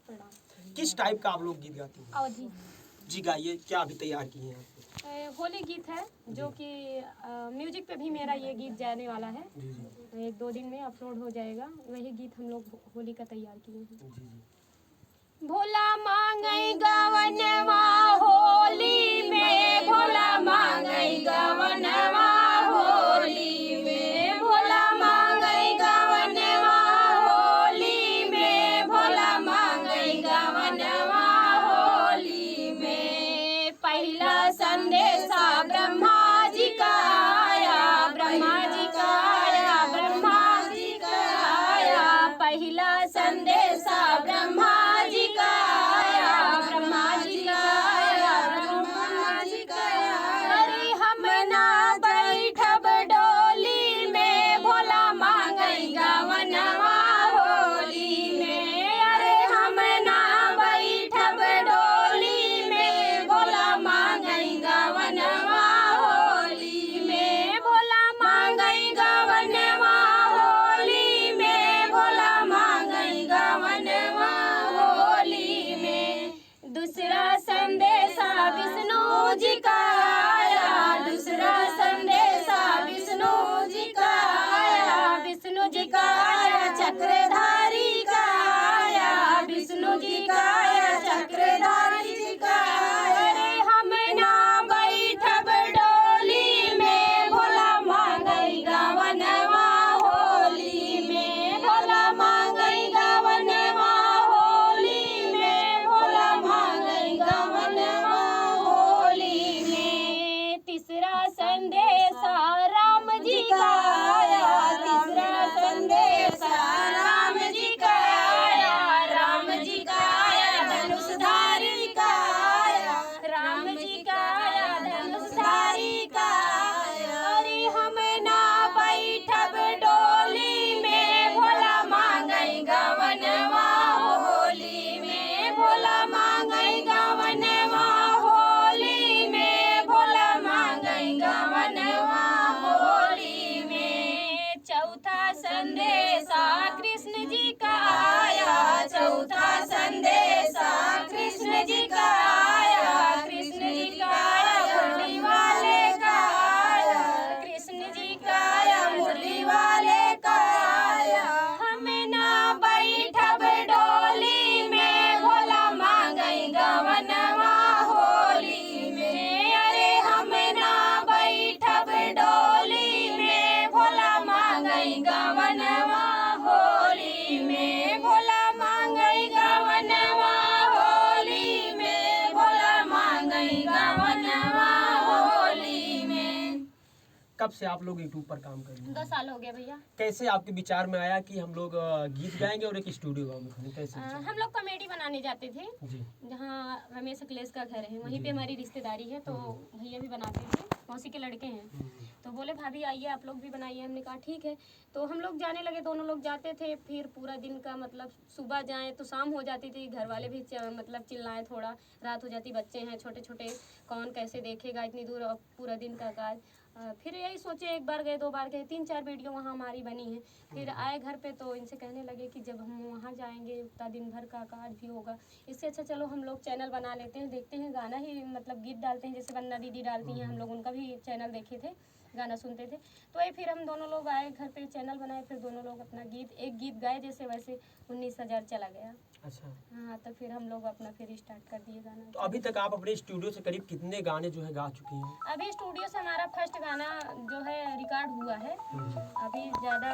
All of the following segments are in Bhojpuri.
प्रणाम। किस टाइप का आप लोग गीत गाते हैं? अवधि जी गाइए, क्या अभी तैयार किए हैं आप? होली गीत है जो कि म्यूजिक पे भी मेरा ये गीत जाने वाला है। जी जी 1-2 दिन में अपलोड हो जाएगा। वही गीत हम लोग होली का तैयार किए हैं। जी जी। भोला मांगई गवनवा होली में, भोला मांगई गवनवा होली में, भोला मांगई गवनवा होली में, भोला मांगई गवनवा होली में। पहला संदेशा ब्रह्मा जी का आया, ब्रह्मा जी का आया, ब्रह्मा जी का आया। पहला संदेशा ब्रह्मा जी का आया, ब्रह्मा जी का आया, ब्रह्मा जी का आया। अरे हम ना बैठब डोली में, भोला मांगई गवनवा होली में। अरे हम ना बैठब डोली में, भोला मांगई गवनवा होली में, भोला मांगई गवनवा होली में, भोला मांगई गवनवा होली में। दूसरा संदेशा विष्णु जी का आया, दूसरा संदेशा विष्णु जी का आया, विष्णु जी का आया, चक्रधारी का आया, विष्णु जी का आया, चक्रधारी जी का आया। अरे हम ना बैठब डोली में, भोला मांगई गवनवा होली में, भोला मांगई गवनवा होली में, भोला मांगई गवनवा होली में। तीसरा संदेशा राम जी का आया, तीसरा संदेशा राम जी का आया, राम जी का आया, धनुषधारी का आया, राम जी का आया, धनुषधारी का आया। अरे हम ना बैठब डोली में, भोला मांगई गवनवा होली में, भोला मांगई गवनवा होली में, भोला मांगई गवनवा होली में। चौथा संदेशा कृष्ण जी का आया, चौथा संदेशा कृष्ण जी का आया, कृष्ण जी का आया, मुरली वाले का आया, कृष्ण जी का आया, मुरली वाले का आया। हम ना बैठब डोली में, भोला मांगई गवनवा होली में। अरे हम ना बैठब डोली में, भोला मांगई गवनवा होली में, भोला मांगई गवनवा होली में, भोला मांगई गवनवा होली में। कब से आप लोग यूट्यूब पर काम कर रहे हैं? 2 साल हो गया भैया। कैसे आपके विचार में आया कि हम लोग गीत गाएंगे और एक स्टूडियो में कैसे? हम लोग कॉमेडी बनाने जाते थे, जी जहाँ रमेश अखिलेश का घर है, वहीं पे हमारी रिश्तेदारी है। तो भैया भी बनाते थे, मौसी के लड़के हैं। तो बोले भाभी आइए आप लोग भी बनाइए। हमने कहा ठीक है। तो हम लोग जाने लगे, दोनों लोग जाते थे। फिर पूरा दिन का मतलब सुबह जाएं तो शाम हो जाती थी। घर वाले भी मतलब चिल्लाएं, थोड़ा रात हो जाती, बच्चे हैं छोटे छोटे, कौन कैसे देखेगा इतनी दूर और पूरा दिन का काज। फिर यही सोचे, 1 बार गए 2 बार गए, 3-4 वीडियो वहाँ हमारी बनी है। फिर आए घर पे तो इनसे कहने लगे कि जब हम वहाँ जाएंगे उतना दिन भर का काज भी होगा, इससे अच्छा चलो हम लोग चैनल बना लेते हैं, देखते हैं गाना ही मतलब गीत डालते हैं, जैसे वंदना दीदी डालती हैं, हम लोग उनका भी चैनल देखे थे, गाना सुनते थे। तो ये फिर हम दोनों लोग आए घर पे, चैनल बनाए, फिर दोनों लोग अपना एक गीत गाए, जैसे वैसे 19,000 चला गया। अच्छा। हाँ, तो फिर हम लोग अपना फिर स्टार्ट कर दिए गाना। तो अभी तक आप अपने स्टूडियो से करीब कितने गाने जो है गा चुकी हैं? अभी स्टूडियो से हमारा फर्स्ट गाना जो है रिकॉर्ड हुआ है। अभी ज़्यादा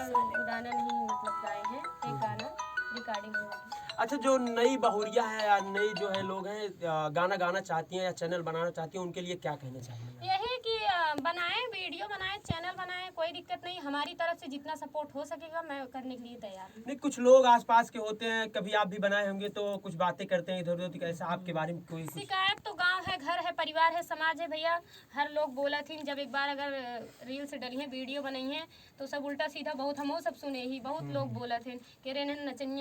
गाना नहीं मतलब गाए हैं, एक गाना रिकॉर्डिंग हुआ है। अच्छा, जो नई बहुरिया है या नई जो है लोग हैं गाना गाना चाहती हैं या चैनल बनाना चाहती हैं, उनके लिए क्या कहना चाहिए? यही कि बनाएं, वीडियो बनाएं, चैनल बनाएं, कोई दिक्कत नहीं। हमारी तरफ से जितना सपोर्ट हो सकेगा मैं करने के लिए तैयार हूँ। नहीं, कुछ लोग आसपास के होते हैं, कभी आप भी बनाए होंगे तो कुछ बातें करते हैं इधर उधर, ऐसा आपके बारे में कोई शिकायत तो गांव है, घर है, परिवार है, समाज है भैया। हर लोग बोला थी, जब एक बार अगर रील्स डली है, वीडियो बनाई है, तो सब उल्टा सीधा बहुत हम सब सुने ही, बहुत लोग बोला थे कि रे नचनिया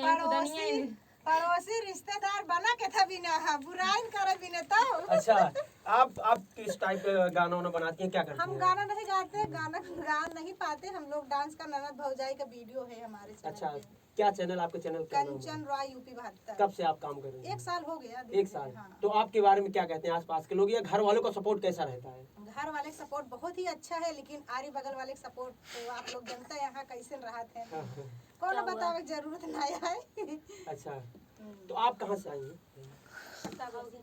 पड़ोसी रिश्तेदार बना के था बिना बुराई करे बिना तो। अच्छा, आप किस टाइप का गाना वाना बनाती हैं, क्या करती हम हैं? गाना नहीं गाते, गाना गा नहीं पाते, हम लोग डांस का ननद भौजाई का वीडियो है हमारे चैनल अच्छा, पे। क्या चैनल, आपके चैनल का नाम है? कंचन रॉय यूपी 72। कब से आप काम कर रही हैं? 1 साल हो गया। 1 साल। हाँ। तो आपके बारे में क्या कहते हैं आसपास के लोग, या घर वालों का सपोर्ट कैसा रहता है? घर वाले का सपोर्ट बहुत ही अच्छा है, लेकिन आरी बगल वाले का सपोर्ट तो आप लोग जानते हैं यहाँ कैसे रहते हैं। हाँ, हाँ। कौन बतावे की जरूरत नहीं है। अच्छा, तो आप कहाँ से आई हैं?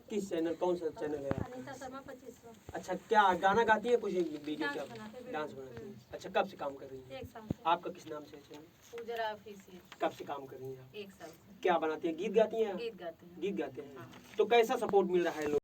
किस चैनल, कौन सा चैनल है आपका? अनीता शर्मा 2500। अच्छा, क्या गाना गाती है, कुछ वीडियो, डांस क्या बनाते हैं, डांस बनाती है? अच्छा, कब से काम कर रही है? 1 साल से। आपका किस नाम से है चैनल? पूजरा ऑफिशियल। कब से काम कर रही हैं आप? 1 साल से क्या बनाती है, गीत गाती हैं? गीत गाते हैं। गीत गाते हैं। तो कैसा सपोर्ट मिल रहा है लोग